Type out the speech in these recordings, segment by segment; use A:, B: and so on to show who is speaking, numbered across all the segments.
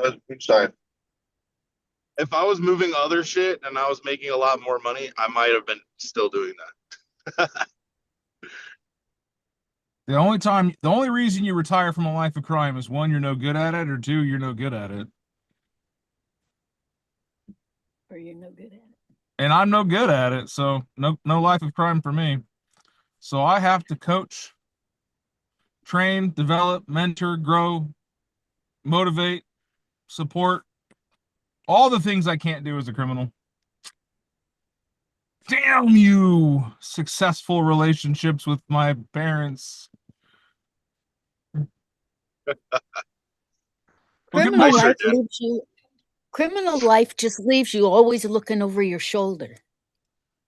A: That's a good sign.
B: If I was moving other shit and I was making a lot more money, I might have been still doing that.
C: The only reason you retire from a life of crime is one, you're no good at it, or two, you're no good at it.
D: Or you're no good at it.
C: And I'm no good at it, so no life of crime for me. So I have to coach, train, develop, mentor, grow, motivate, support, all the things I can't do as a criminal. Damn you, successful relationships with my parents. Well, get
D: Criminal
C: my
B: I sure
D: life
B: did.
D: leaves you. Criminal life just leaves you always looking over your shoulder.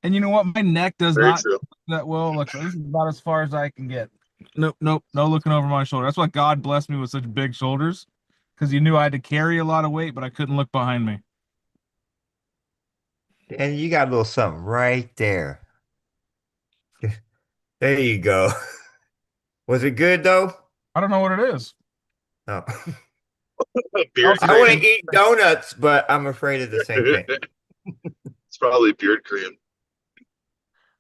C: And you know what? My neck does
B: Very
C: not
B: true.
C: that well. Like, this is about as far as I can get. Nope, nope, no looking over my shoulder. That's why God blessed me with such big shoulders, because He knew I had to carry a lot of weight, but I couldn't look behind me.
E: And you got a little something right there. There you go. Was it good though?
C: I don't know what it is.
E: No.
B: Beard
C: Also,
E: I want
B: cream.
E: to eat donuts, but I'm afraid of the same thing.
B: It's probably beard cream.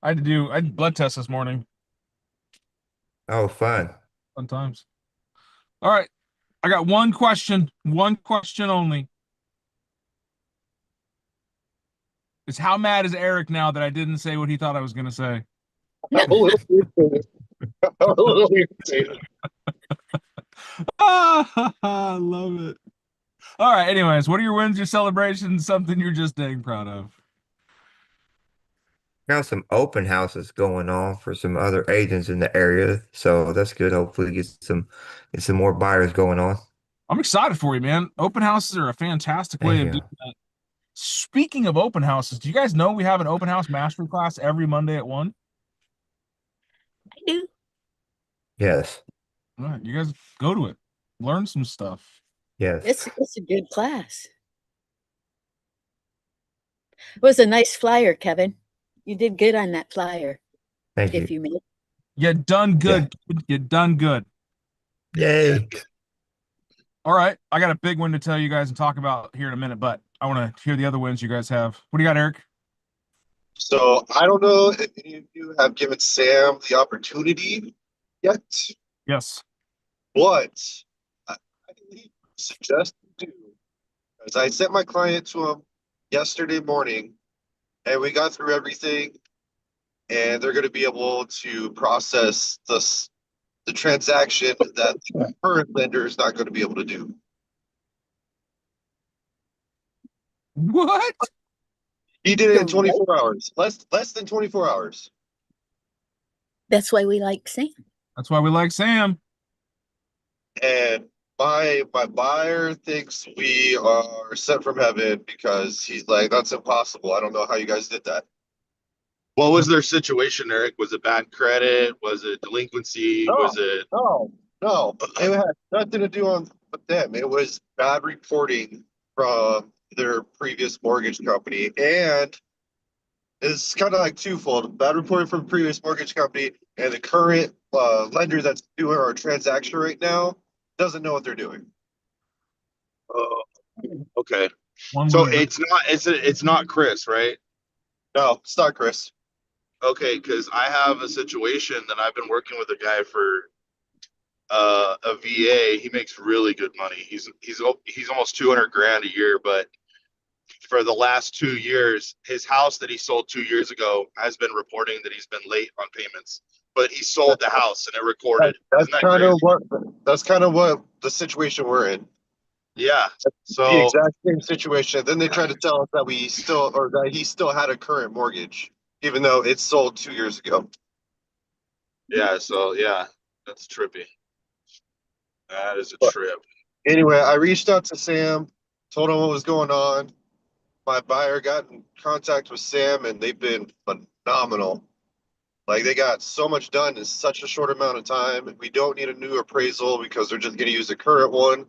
C: I did blood test this morning.
E: Oh, fun.
C: Fun times. All right, I got one question only. Is how mad is Eric now that I didn't say what he thought I was going to say?
A: I'm a little irritated. I'm a little irritated.
C: I love it. All right. Anyways, what are your wins, your celebrations, something you're just dang proud of?
E: Got some open houses going on for some other agents in the area, so that's good. Hopefully get some more buyers going on.
C: I'm excited for you, man. Open houses are a fantastic way
E: Thank
C: of
E: you.
C: doing that. Speaking of open houses, do you guys know we have an open house mastery class every Monday at 1?
D: I do.
E: Yes.
C: All right, you guys go to it. Learn some stuff.
E: Yes.
D: It's a good class. It was a nice flyer, Kevin. You did good on that flyer.
E: Thank
D: If
E: you.
D: you made it.
C: You done
E: Yeah.
C: good. You done good.
E: Yay.
C: All right, I got a big one to tell you guys and talk about here in a minute, but I want to hear the other wins you guys have. What do you got, Eric?
A: So I don't know if any of you have given Sam the opportunity yet,
C: Yes.
A: but I suggest you do. As I sent my client to him yesterday morning, and we got through everything, and they're going to be able to process the transaction that the current lender is not going to be able to do.
C: What?
A: He did it in
D: You're right.
A: 24 hours, less than 24 hours.
D: That's why we like Sam.
C: That's why we like Sam.
A: And my buyer thinks we are sent from heaven because he's like, that's impossible. I don't know how you guys did that.
B: What was their situation, Eric? Was it bad credit? Was it delinquency?
A: No,
B: Was it
A: no. It had nothing to do with them. It was bad reporting from their previous mortgage company. And it's kind of like twofold. Bad reporting from previous mortgage company and the current lender that's doing our transaction right now doesn't know what they're doing.
B: okay?
C: One
B: So
C: win.
B: it's not Chris, right?
A: No, it's not Chris.
B: Okay, because I have a situation that I've been working with a guy for a VA. He makes really good money. He's almost 200 grand a year, but for the last 2 years, his house that he sold 2 years ago has been reporting that he's been late on payments. But he sold the house and it recorded.
A: That's
B: Isn't that
A: kind of
B: crazy?
A: what the situation we're in.
B: Yeah.
A: The
B: So
A: exact same situation. Then they tried to tell us that that he still had a current mortgage, even though it sold 2 years ago.
B: yeah, that's trippy. That is a trip.
A: Anyway, I reached out to Sam, told him what was going on. My buyer got in contact with Sam, and they've been phenomenal. Like they got so much done in such a short amount of time. We don't need a new appraisal because they're just going to use the current one.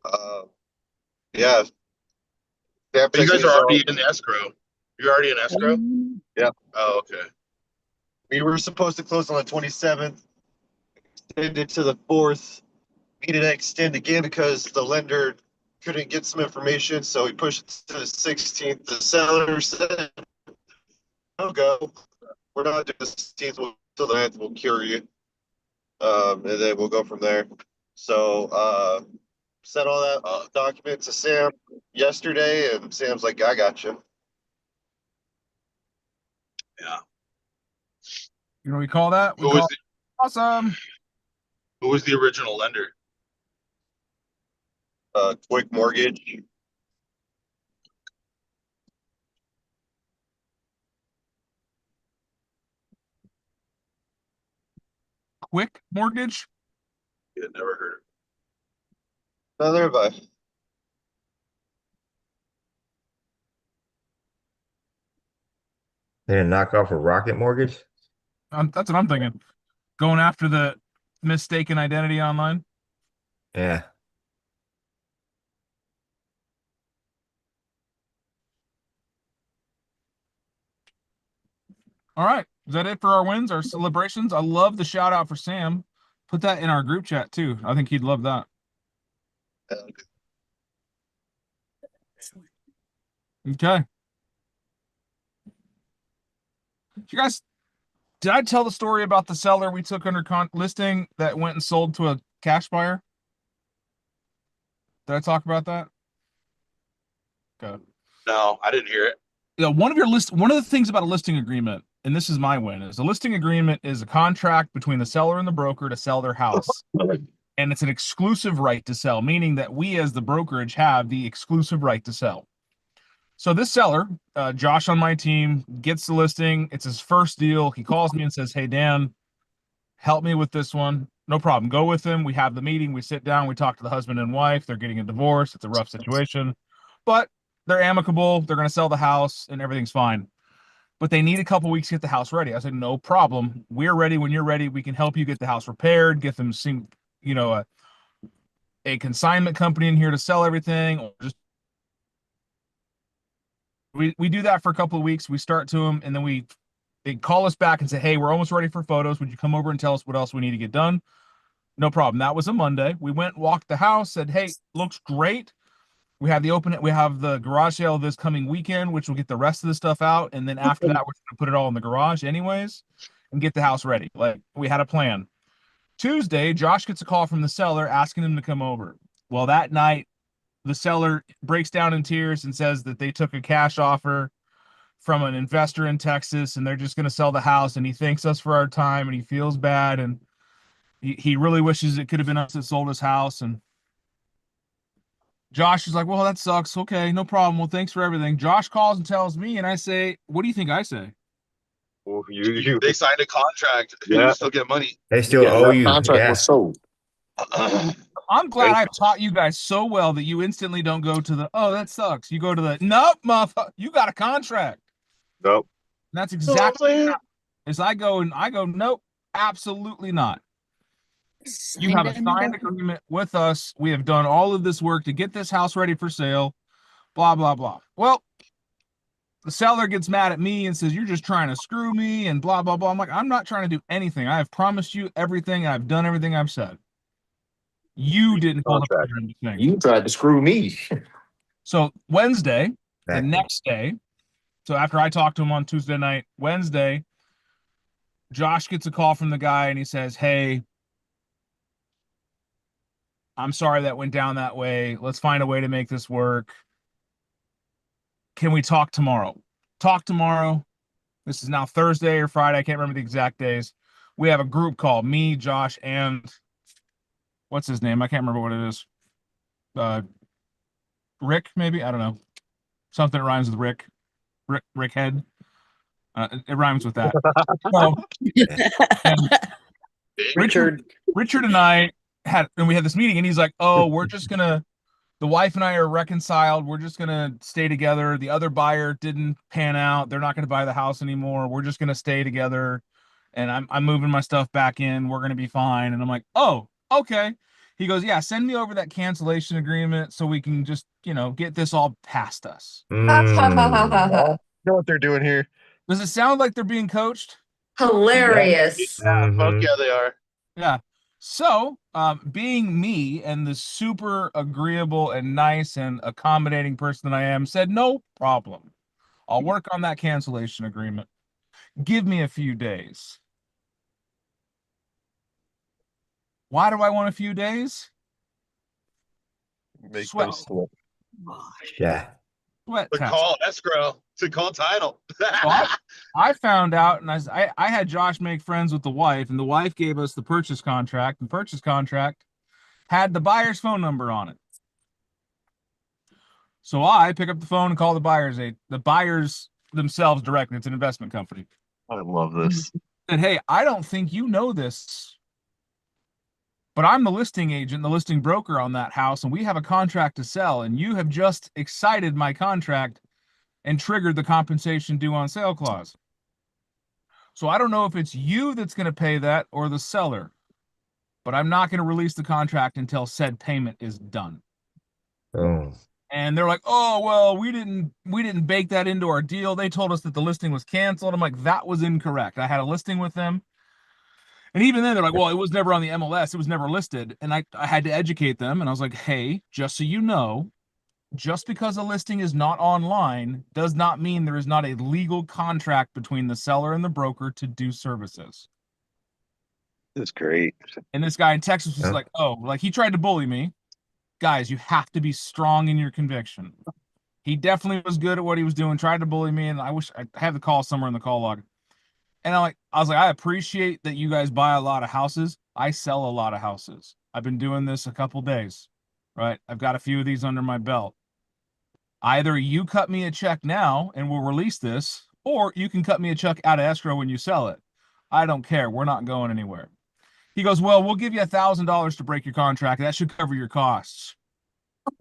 A: Uh, yeah, Sam
B: But you
A: texted
B: guys
A: me.
B: are
A: So,
B: already in escrow. You're already in escrow?
A: yeah,
B: Oh, okay.
A: we were supposed to close on the 27th, extended to the 4th. Needed to extend again because the lender couldn't get some information, so we pushed it to the 16th. The seller said, "No go. We're not doing the 16th until the 9th. We'll cure you, and then we'll go from there." So sent all that document to Sam yesterday, and Sam's like, "I got you."
B: Yeah.
C: You know what we call that? We
B: Who
C: call
B: was
C: it awesome.
B: who was the original lender?
A: Quick Mortgage.
C: Quick Mortgage.
B: Yeah, never heard of
A: Neither have I.
E: They didn't knock off a Rocket Mortgage.
C: That's what I'm thinking. Going after the mistaken identity online.
E: Yeah.
C: All right. Is that it for our wins, our celebrations? I love the shout out for Sam. Put that in our group chat too. I think he'd love that. Okay. You guys, did I tell the story about the seller we took under listing that went and sold to a cash buyer? Did I talk about that? Okay.
B: it. No, I didn't hear it.
C: Yeah, one of the things about a listing agreement, and this is my win, is a listing agreement is a contract between the seller and the broker to sell their house. And it's an exclusive right to sell, meaning that we as the brokerage have the exclusive right to sell. So this seller, Josh on my team, gets the listing. It's his first deal. He calls me and says, "Hey, Dan, help me with this one." No problem. Go with him. We have the meeting. We sit down. We talk to the husband and wife. They're getting a divorce. It's a rough situation, but they're amicable. They're going to sell the house and everything's fine. But they need a couple weeks to get the house ready. I said, "No problem. We're ready when you're ready. We can help you get the house repaired, get them a consignment company in here to sell everything, or just we do that for a couple of weeks. We start to them, and then they call us back and say, "Hey, we're almost ready for photos. Would you come over and tell us what else we need to get done?" No problem. That was a Monday. We went, walked the house, said, "Hey, looks great. We have the garage sale this coming weekend, which will get the rest of the stuff out, and then after that, we're gonna put it all in the garage anyways and get the house ready." Like, we had a plan. Tuesday, Josh gets a call from the seller asking him to come over. Well, that night, the seller breaks down in tears and says that they took a cash offer from an investor in Texas and they're just going to sell the house, and he thanks us for our time and he feels bad, and he really wishes it could have been us that sold his house. And Josh is like, "Well, that sucks. Okay, no problem. Well, thanks for everything." Josh calls and tells me, and I say, "What do you think I say?"
A: Well, you
B: They signed a contract.
A: Yeah.
B: You still get money.
E: They still
A: Yeah,
E: owe
A: that
E: you.
F: Contract
E: Yeah.
F: was sold.
C: I'm glad I've taught you guys so well that you instantly don't go to the, "Oh, that sucks." You go to the, "Nope, motherfucker, you got a contract."
A: Nope.
C: And that's
A: You know what I'm
C: exactly
A: saying?
C: as I go, "Nope, absolutely not. You have a signed agreement with us. We have done all of this work to get this house ready for sale, blah, blah, blah." Well, the seller gets mad at me and says, "You're just trying to screw me," and blah, blah, blah. I'm like, "I'm not trying to do anything. I have promised you everything. I've done everything I've said. You didn't pull the
A: Contract.
C: trigger on the thing."
F: You tried to screw me.
C: So Wednesday, the
E: Exactly.
C: next day, so after I talked to him on Tuesday night, Wednesday, Josh gets a call from the guy and he says, "Hey, I'm sorry that went down that way. Let's find a way to make this work. Can we talk tomorrow?" Talk tomorrow. This is now Thursday or Friday. I can't remember the exact days. We have a group call, me, Josh, and what's his name? I can't remember what it is. Rick, maybe? I don't know. Something that rhymes with Rick. Rick Head. It rhymes with that. So,
F: Richard.
C: Richard and I we had this meeting, and he's like, "Oh, the wife and I are reconciled. We're just gonna stay together. The other buyer didn't pan out. They're not gonna buy the house anymore. We're just gonna stay together. And I'm moving my stuff back in. We're gonna be fine." And I'm like, "Oh, okay." He goes, "Yeah, send me over that cancellation agreement so we can just, get this all past us."
E: Mm.
A: You know what they're doing here?
C: Does it sound like they're being coached?
G: Hilarious.
B: Fuck
E: Mhm.
B: yeah, they are.
C: Yeah. So, being me and the super agreeable and nice and accommodating person that I am, said, no problem. I'll work on that cancellation agreement. Give me a few days. Why do I want a few days?
A: Make
C: Sweat.
A: those slip.
E: Yeah.
C: Sweat
B: To
C: test.
B: call escrow, to call title.
C: I found out, and I had Josh make friends with the wife, and the wife gave us the purchase contract. The purchase contract had the buyer's phone number on it. So I pick up the phone and call the buyers themselves directly. It's an investment company.
A: I love this.
C: Said, hey, I don't think you know this, but I'm the listing agent, the listing broker on that house, and we have a contract to sell, and you have just excited my contract and triggered the compensation due on sale clause. So I don't know if it's you that's going to pay that or the seller, but I'm not going to release the contract until said payment is done.
E: Oh.
C: And they're like, oh, well, we didn't bake that into our deal. They told us that the listing was canceled. I'm like, that was incorrect. I had a listing with them. And even then they're like, well, it was never on the MLS. It was never listed. And I had to educate them. And I was like, hey, just so you know, just because a listing is not online does not mean there is not a legal contract between the seller and the broker to do services.
A: That's great.
C: And this guy in Texas was
E: Yeah.
C: like, oh, like he tried to bully me. Guys, you have to be strong in your conviction. He definitely was good at what he was doing, tried to bully me, and I wish I have the call somewhere in the call log. And I was like, I appreciate that you guys buy a lot of houses. I sell a lot of houses. I've been doing this a couple days, right? I've got a few of these under my belt. Either you cut me a check now and we'll release this, or you can cut me a check out of escrow when you sell it. I don't care. We're not going anywhere. He goes, well, we'll give you $1,000 to break your contract. That should cover your costs.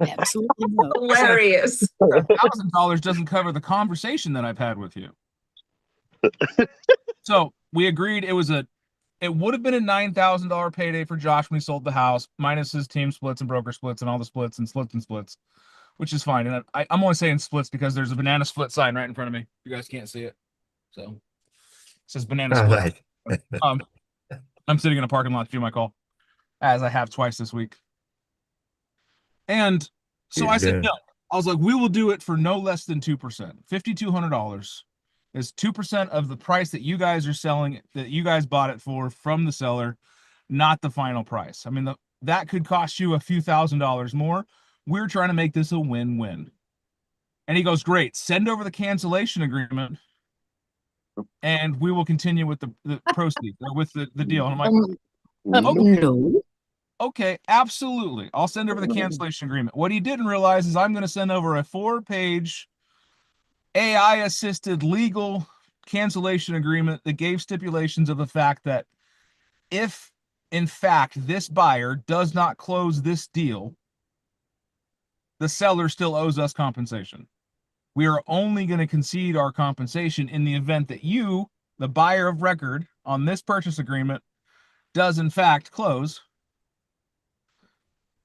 D: Absolutely no.
G: Hilarious.
C: $1,000 doesn't cover the conversation that I've had with you. So we agreed it would have been a $9,000 payday for Josh when he sold the house, minus his team splits and broker splits and all the splits and splits, which is fine. And I'm only saying splits because there's a banana split sign right in front of me. You guys can't see it. So it says banana
E: All
C: split.
E: right.
C: I'm sitting in a parking lot to do my call, as I have twice this week. And so I said, no. I was like, we will do it for no less than 2%. $5,200 is 2% of the price that you guys are selling, that you guys bought it for from the seller, not the final price. I mean, that could cost you a few $1,000s more. We're trying to make this a win-win. And he goes, great, send over the cancellation agreement and we will continue with the proceeds or with the deal. And I'm like, okay.
D: No.
C: Okay, absolutely. I'll send over the cancellation agreement. What he didn't realize is I'm going to send over a 4-page AI-assisted legal cancellation agreement that gave stipulations of the fact that if, in fact, this buyer does not close this deal, the seller still owes us compensation. We are only going to concede our compensation in the event that you, the buyer of record on this purchase agreement, does in fact close.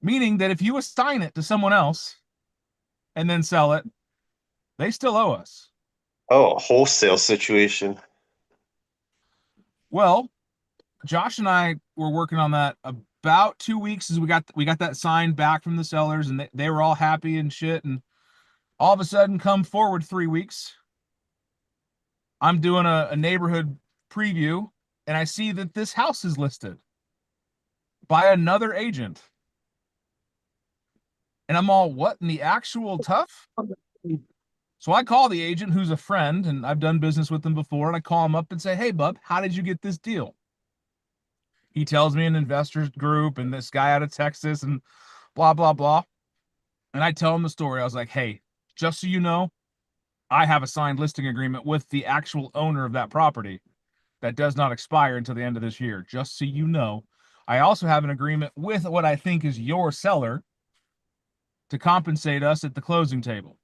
C: Meaning that if you assign it to someone else and then sell it, they still owe us.
A: Oh, a wholesale situation.
C: Well, Josh and I were working on that about 2 weeks as we got that signed back from the sellers, and they were all happy and shit. And all of a sudden, come forward 3 weeks, I'm doing a neighborhood preview, and I see that this house is listed by another agent. And I'm all, what in the actual tough? So I call the agent, who's a friend, and I've done business with him before, and I call him up and say, hey, bub, how did you get this deal? He tells me an investors group and this guy out of Texas and blah, blah, blah. And I tell him the story. I was like, hey, just so you know, I have a signed listing agreement with the actual owner of that property that does not expire until the end of this year. Just so you know, I also have an agreement with what I think is your seller to compensate us at the closing table.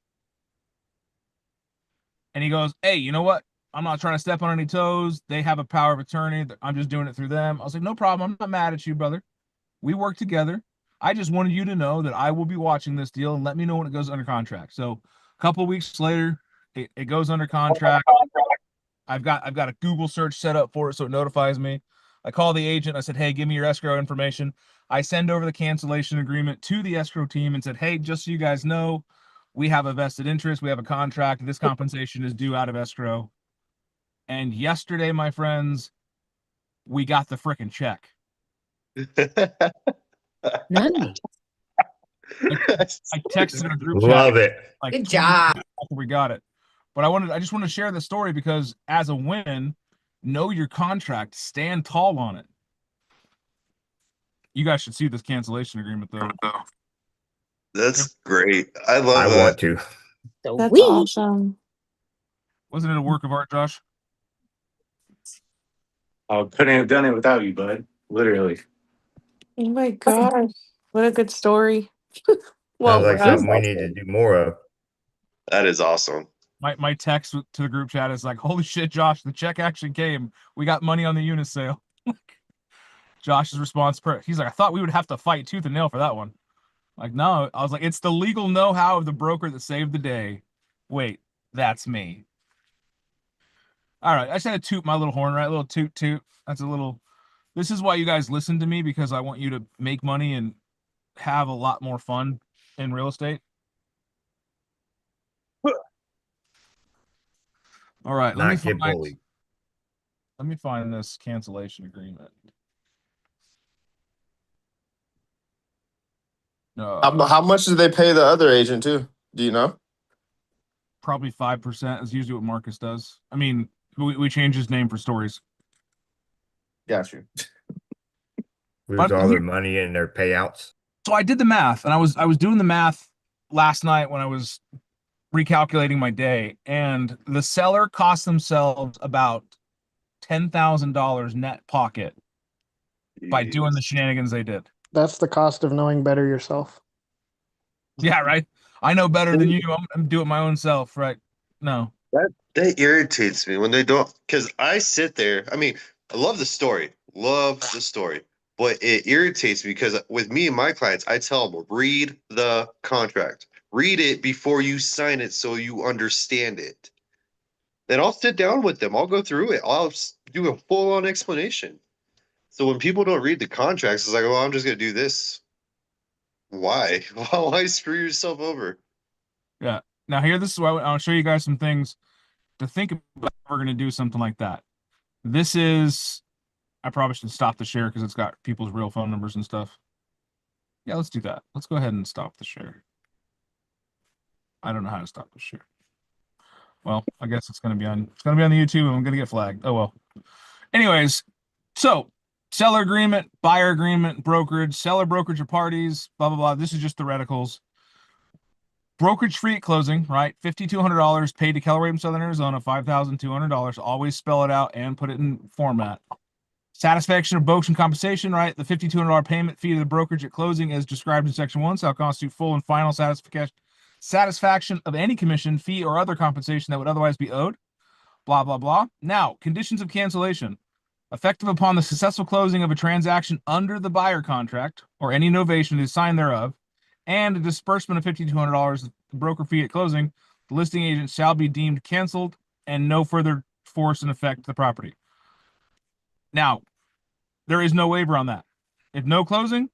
C: And he goes, hey, you know what? I'm not trying to step on any toes. They have a power of attorney. I'm just doing it through them. I was like, no problem. I'm not mad at you, brother. We work together. I just wanted you to know that I will be watching this deal and let me know when it goes under contract. So a couple of weeks later, it goes under contract. I've got a Google search set up for it so it notifies me. I call the agent. I said, hey, give me your escrow information. I send over the cancellation agreement to the escrow team and said, hey, just so you guys know, we have a vested interest. We have a contract. This compensation is due out of escrow. And yesterday, my friends, we got the frickin' check.
D: Nice.
C: I texted a group chat
E: Love it.
C: like
G: Good
C: 2 minutes
G: job.
C: after we got it. But I just want to share the story because as a win, know your contract, stand tall on it. You guys should see this cancellation agreement though.
A: That's great. I love
E: I
A: that.
E: want to.
D: So
G: That's
D: we
G: awesome.
C: Wasn't it a work of art, Josh?
F: I couldn't have done it without you, bud. Literally.
G: Oh my gosh. What a good story. Well,
E: Sounds like
G: for us.
E: something we need to do more of.
A: That is awesome.
C: My text to the group chat is like, holy shit, Josh, the check actually came. We got money on the unit sale. Josh's response, he's like, I thought we would have to fight tooth and nail for that one. Like, no, I was like, it's the legal know-how of the broker that saved the day. Wait, that's me. All right, I just had to toot my little horn, right? A little toot toot. That's a little. This is why you guys listen to me, because I want you to make money and have a lot more fun in real estate. All right,
E: Not get bullied.
C: let me find this cancellation agreement. No,
H: How much did they pay the other agent too? Do you know?
C: probably 5% is usually what Marcus does. I mean, we changed his name for stories.
H: Got you.
E: Lose
C: But
E: all
C: here-
E: their money and their payouts.
C: So I did the math, and I was doing the math last night when I was recalculating my day, and the seller cost themselves about $10,000 net pocket by doing the shenanigans they did.
I: That's the cost of knowing better yourself.
C: Yeah, right. I know better than you. I'm doing my own self, right? No.
A: That irritates me when they don't, because I sit there. I mean, I love the story, but it irritates me because with me and my clients, I tell them, read the contract, read it before you sign it so you understand it. Then I'll sit down with them, I'll go through it, I'll do a full on explanation. So when people don't read the contracts, it's like, well, I'm just going to do this. Why? Why screw yourself over?
C: Yeah. Now here, this is why I'll show you guys some things to think about if we're going to do something like that. This is, I probably should stop the share because it's got people's real phone numbers and stuff. Yeah, let's do that. Let's go ahead and stop the share. I don't know how to stop the share. Well, I guess it's going to be on the YouTube and I'm going to get flagged. Oh, well. Anyways, so seller agreement, buyer agreement, brokerage, seller brokerage or parties, blah, blah, blah. This is just theoreticals. Brokerage fee at closing, right? $5,200 paid to Keller Williams Southern Arizona, $5,200. Always spell it out and put it in format. Satisfaction of bogus and compensation, right? The $5,200 payment fee to the brokerage at closing as described in section 1 shall constitute full and final satisfaction of any commission, fee, or other compensation that would otherwise be owed. Blah, blah, blah. Now, conditions of cancellation. Effective upon the successful closing of a transaction under the buyer contract or any novation to sign thereof, and a disbursement of $5,200, the broker fee at closing, the listing agent shall be deemed canceled and no further force and effect to the property. Now, there is no waiver on that. If no closing,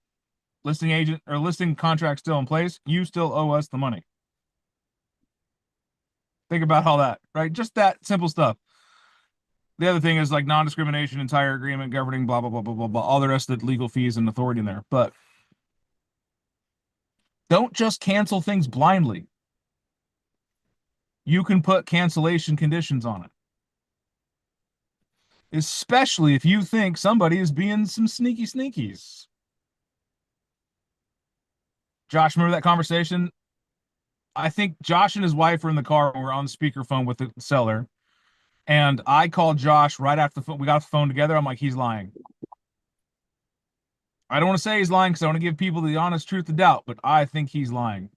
C: listing agent or listing contract still in place, you still owe us the money. Think about all that, right? Just that simple stuff. The other thing is like non-discrimination, entire agreement governing blah, blah, blah, blah, blah, blah, all the rest of the legal fees and authority in there. But don't just cancel things blindly. You can put cancellation conditions on it. Especially if you think somebody is being some sneaky sneakies. Josh, remember that conversation? I think Josh and his wife were in the car when we were on the speakerphone with the seller. And I called Josh right after the phone. We got off the phone together. I'm like, he's lying. I don't want to say he's lying because I want to give people the honest truth of doubt, but I think he's lying.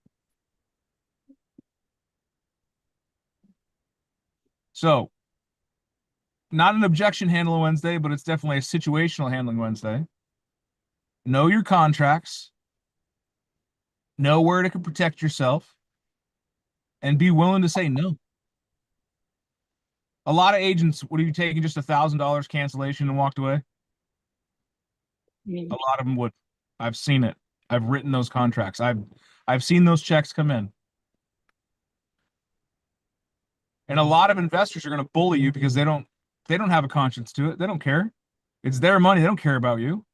C: So, not an objection handling Wednesday, but it's definitely a situational handling Wednesday. Know your contracts. Know where to protect yourself. And be willing to say no. A lot of agents, what are you taking, just $1,000 cancellation and walked away? A lot of them would. I've seen it. I've written those contracts. I've seen those checks come in. And a lot of investors are going to bully you because they don't have a conscience to it. They don't care. It's their money. They don't care about you.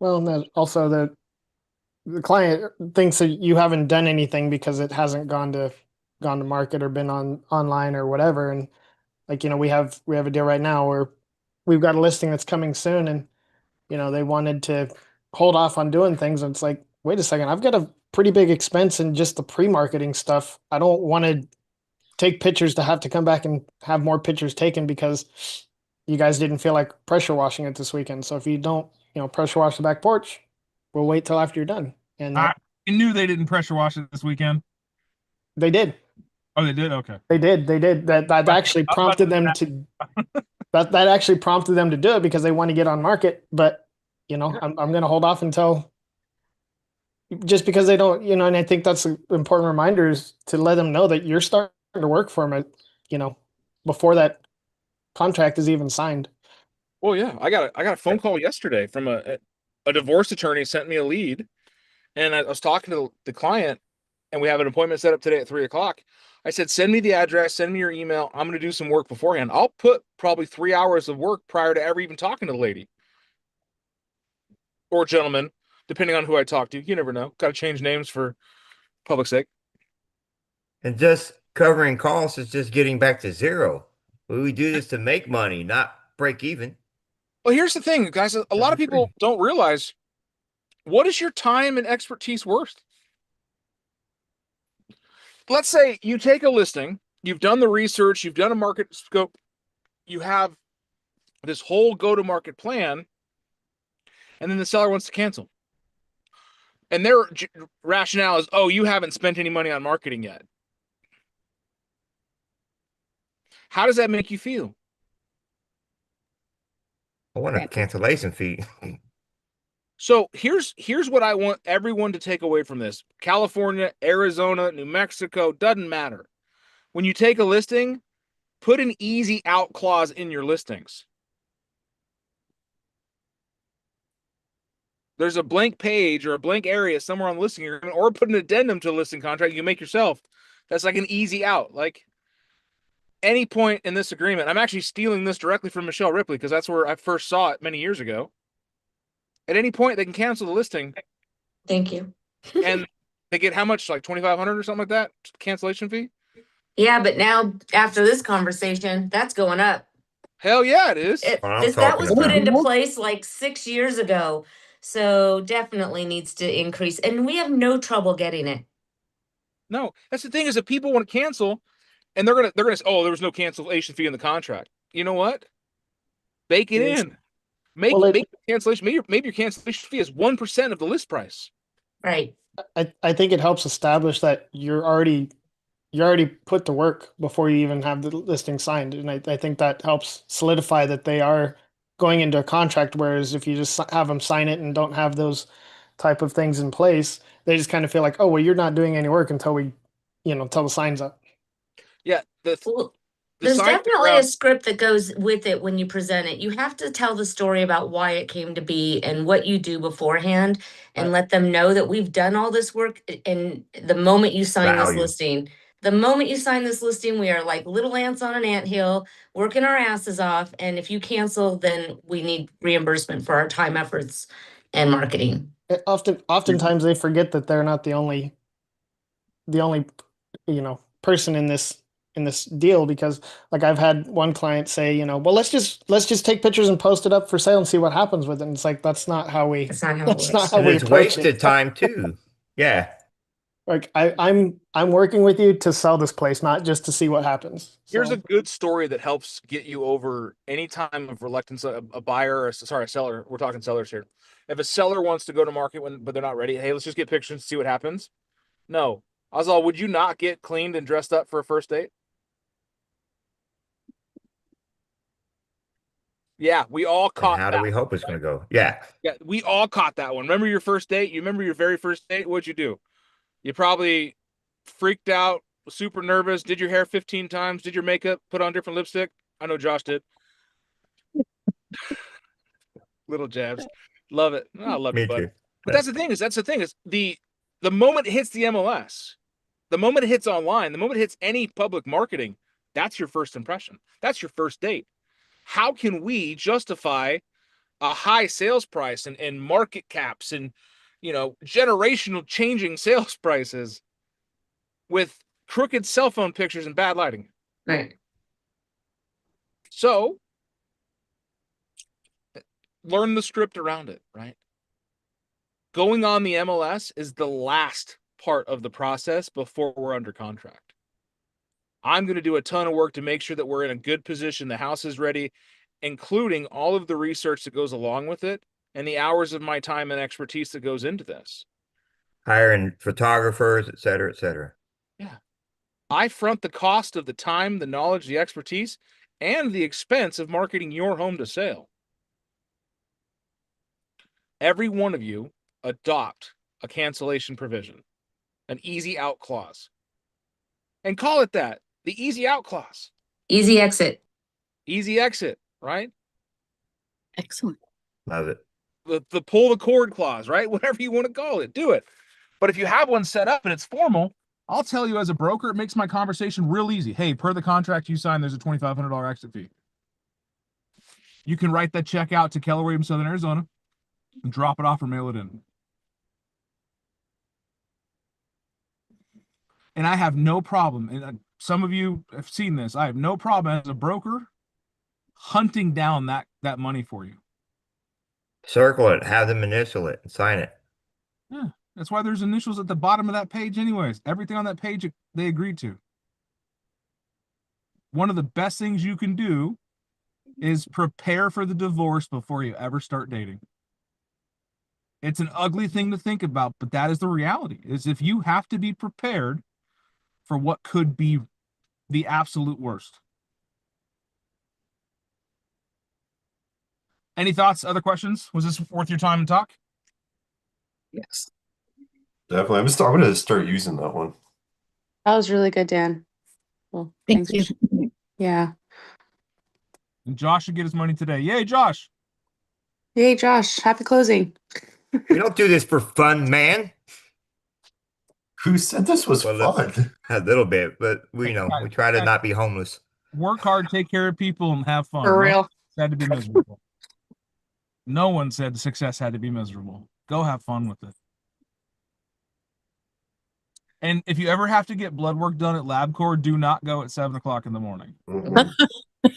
I: Well, and then also the client thinks that you haven't done anything because it hasn't gone to market or been online or whatever. And like, we have a deal right now where we've got a listing that's coming soon, and they wanted to hold off on doing things. And it's like, wait a second, I've got a pretty big expense in just the pre-marketing stuff. I don't want to take pictures to have to come back and have more pictures taken because you guys didn't feel like pressure washing it this weekend. So if you don't, pressure wash the back porch, we'll wait till after you're done. And
C: I knew they didn't pressure wash it this weekend.
I: they did.
C: Oh, they did? Okay.
I: They did. That actually prompted them to that actually prompted them to do it because they want to get on market. But I'm going to hold off until, just because they don't, and I think that's an important reminder, is to let them know that you're starting to work for them, before that contract is even signed.
C: Well, yeah, I got a phone call yesterday from a divorce attorney sent me a lead, and I was talking to the client, and we have an appointment set up today at 3:00. I said, send me the address, send me your email. I'm going to do some work beforehand. I'll put probably 3 hours of work prior to ever even talking to the lady or gentleman, depending on who I talk to. You never know. Got to change names for public's sake.
E: And just covering costs is just getting back to zero. We do this to make money, not break even.
C: Well, here's the thing, guys. A lot of people don't realize, what is your time and expertise worth? Let's say you take a listing, you've done the research, you've done a market scope, you have this whole go-to-market plan, and then the seller wants to cancel. And their rationale is, oh, you haven't spent any money on marketing yet. How does that make you feel?
E: I want a cancellation fee.
C: So here's what I want everyone to take away from this. California, Arizona, New Mexico, doesn't matter. When you take a listing, put an easy out clause in your listings. There's a blank page or a blank area somewhere on the listing agreement, or put an addendum to a listing contract you make yourself. That's like an easy out. Like, any point in this agreement, I'm actually stealing this directly from Michelle Ripley because that's where I first saw it many years ago. At any point, they can cancel the listing.
J: Thank you.
C: And they get how much, like $2,500 or something like that, cancellation fee?
J: Yeah, but now after this conversation, that's going up.
C: Hell yeah, it is.
J: That was put
E: about.
J: into place like 6 years ago. So definitely needs to increase. And we have no trouble getting it.
C: No, that's the thing, is that people want to cancel, and they're gonna oh, there was no cancellation fee in the contract. You know what? Bake it in. Make the cancellation. Maybe your cancellation fee is 1% of the list price.
J: Right.
I: I think it helps establish that you're already put to work before you even have the listing signed, and I think that helps solidify that they are going into a contract. Whereas if you just have them sign it and don't have those type of things in place, they just kind of feel like, oh well, you're not doing any work until we, until the sign's up.
C: Yeah,
J: there's definitely a script that goes with it when you present it. You have to tell the story about why it came to be and what you do beforehand, and let them know that we've done all this work. And the moment you sign this listing, we are like little ants on an anthill, working our asses off. And if you cancel, then we need reimbursement for our time, efforts, and marketing.
I: Oftentimes they forget that they're not the only person in this deal, because like I've had one client say, well, let's just take pictures and post it up for sale and see what happens with it. And it's like, that's not how we
E: It's wasted time too. Yeah.
I: Like I'm working with you to sell this place, not just to see what happens.
C: Here's a good story that helps get you over any time of reluctance. A buyer, or a seller. We're talking sellers here. If a seller wants to go to market but they're not ready, hey, let's just get pictures and see what happens. No, Oswald, would you not get cleaned and dressed up for a first date? Yeah, we all caught.
E: How do we hope it's going to go? Yeah.
C: Yeah, we all caught that one. Remember your first date? You remember your very first date? What'd you do? You probably freaked out, super nervous, did your hair 15 times, did your makeup, put on different lipstick. I know Josh did. Little jabs.
K: Love it. I love you,
E: Me
K: bud.
E: too.
K: But that's the thing is the moment it hits the MLS, the moment it hits online, the moment it hits any public marketing, that's your first impression. That's your first date. How can we justify a high sales price and market caps and, generational changing sales prices with crooked cell phone pictures and bad lighting?
J: Right.
K: So learn the script around it, right? Going on the MLS is the last part of the process before we're under contract. I'm going to do a ton of work to make sure that we're in a good position. The house is ready, including all of the research that goes along with it and the hours of my time and expertise that goes into this.
E: Hiring photographers, et cetera, et cetera.
K: Yeah. I front the cost of the time, the knowledge, the expertise, and the expense of marketing your home to sale. Every one of you adopt a cancellation provision, an easy out clause, and call it that, the easy out clause.
J: Easy exit.
K: Easy exit, right?
D: Excellent.
E: Love it.
K: The pull the cord clause, right? Whatever you want to call it, do it. But if you have one set up and it's formal, I'll tell you as a broker, it makes my conversation real easy. Hey, per the contract you signed, there's a $2,500 exit fee. You can write that check out to Keller Williams, Southern Arizona, and drop it off or mail it in. And I have no problem, and some of you have seen this, I have no problem as a broker hunting down that money for you.
E: Circle it, have them initial it, and sign it.
K: Yeah, that's why there's initials at the bottom of that page anyways. Everything on that page they agreed to. One of the best things you can do is prepare for the divorce before you ever start dating. It's an ugly thing to think about, but that is the reality. Is if you have to be prepared for what could be the absolute worst. Any thoughts, other questions? Was this worth your time to talk?
L: Yes. Definitely. I'm going to start using that one.
G: That was really good, Dan. Well,
D: Thank
G: thanks.
D: you.
G: Yeah.
C: And Josh should get his money today. Yay, Josh.
G: Yay, Josh. Happy closing.
E: We don't do this for fun, man.
L: Who said this was fun?
E: A little bit, but we try to not be homeless.
C: Work hard, take care of people, and have fun.
G: For real.
C: No one said to be miserable. No one said success had to be miserable. Go have fun with it. And if you ever have to get blood work done at LabCorp, do not go at 7 o'clock in the morning.
L: Mm-hmm.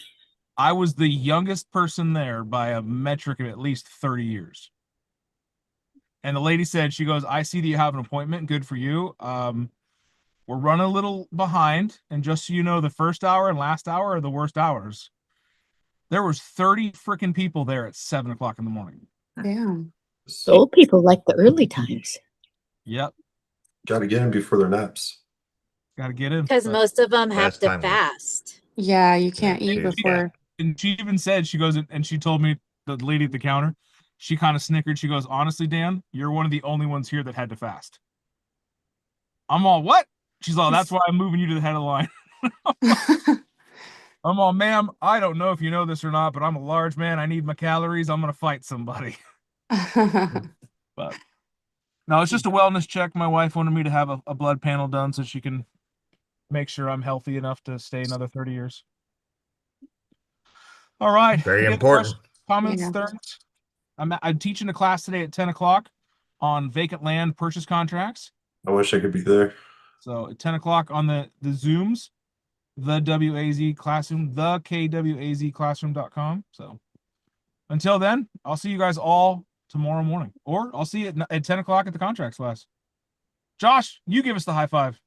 C: I was the youngest person there by a metric of at least 30 years. And the lady said, she goes, I see that you have an appointment. Good for you. We're running a little behind. And just so you know, the first hour and last hour are the worst hours. There was 30 freaking people there at 7 o'clock in the morning.
G: Damn.
D: Old people like the early times.
C: Yep.
L: Got to get in before their naps.
C: Got to get in.
D: Because most of them have
E: Last
D: to
E: time.
D: fast.
G: Yeah, you can't eat
E: Yeah.
G: before.
C: And she even said, she goes, and she told me, the lady at the counter, she kind of snickered. She goes, honestly, Dan, you're one of the only ones here that had to fast. I'm all, what? She's all, that's why I'm moving you to the head of the line. I'm all, ma'am, I don't know if you know this or not, but I'm a large man. I need my calories. I'm going to fight somebody. But no, it's just a wellness check. My wife wanted me to have a blood panel done so she can make sure I'm healthy enough to stay another 30 years. All right.
E: Very
C: Any other
E: important.
C: questions, comments,
G: Yeah.
C: thirds? I'm teaching a class today at 10 o'clock on vacant land purchase contracts.
L: I wish I could be there.
C: So at 10 o'clock on the Zooms, the WAZ Classroom, the KWAZ Classroom.com. So until then, I'll see you guys all tomorrow morning, or I'll see you at 10 o'clock at the contracts class. Josh, you give us the high five.